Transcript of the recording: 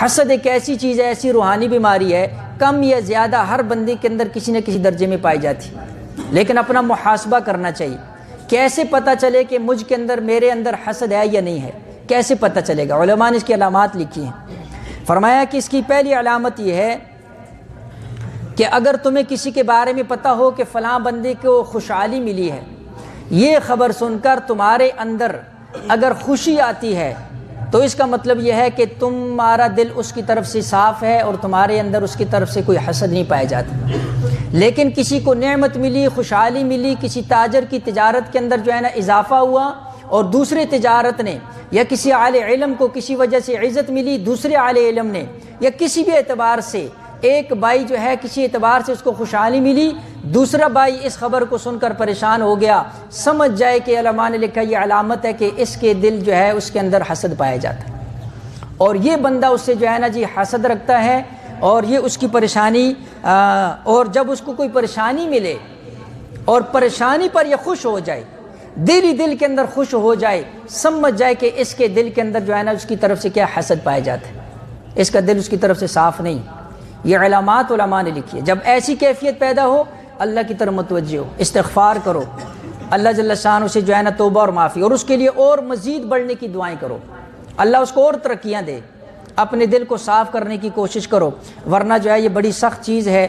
حسد ایک ایسی چیز ہے، ایسی روحانی بیماری ہے، کم یا زیادہ ہر بندے کے اندر کسی نہ کسی درجے میں پائی جاتی، لیکن اپنا محاسبہ کرنا چاہیے۔ کیسے پتہ چلے کہ مجھ کے اندر، میرے اندر حسد ہے یا نہیں ہے؟ کیسے پتہ چلے گا؟ علماء نے اس کی علامات لکھی ہیں۔ فرمایا کہ اس کی پہلی علامت یہ ہے کہ اگر تمہیں کسی کے بارے میں پتہ ہو کہ فلاں بندے کو خوشحالی ملی ہے، یہ خبر سن کر تمہارے اندر اگر خوشی آتی ہے تو اس کا مطلب یہ ہے کہ تمہارا دل اس کی طرف سے صاف ہے اور تمہارے اندر اس کی طرف سے کوئی حسد نہیں پایا جاتا۔ لیکن کسی کو نعمت ملی، خوشحالی ملی، کسی تاجر کی تجارت کے اندر جو ہے نا اضافہ ہوا، اور دوسرے تجارت نے، یا کسی اہل علم کو کسی وجہ سے عزت ملی دوسرے اہل علم نے، یا کسی بھی اعتبار سے ایک بھائی جو ہے کسی اعتبار سے اس کو خوشحالی ملی، دوسرا بھائی اس خبر کو سن کر پریشان ہو گیا، سمجھ جائے کہ علماء نے لکھا یہ علامت ہے کہ اس کے دل جو ہے اس کے اندر حسد پایا جاتا ہے، اور یہ بندہ اس سے جو ہے نا جی حسد رکھتا ہے، اور یہ اس کی پریشانی، اور جب اس کو کوئی پریشانی ملے اور پریشانی پر یہ خوش ہو جائے، دل ہی دل کے اندر خوش ہو جائے، سمجھ جائے کہ اس کے دل کے اندر جو ہے نا اس کی طرف سے کیا حسد پایا جاتا ہے، اس کا دل اس کی طرف سے صاف نہیں۔ یہ علامات علماء نے لکھی ہے۔ جب ایسی کیفیت پیدا ہو، اللہ کی طرف متوجہ ہو، استغفار کرو، اللہ جل شانہ سے جو ہے نا توبہ اور معافی، اور اس کے لیے اور مزید بڑھنے کی دعائیں کرو، اللہ اس کو اور ترقیاں دے، اپنے دل کو صاف کرنے کی کوشش کرو، ورنہ جو ہے یہ بڑی سخت چیز ہے۔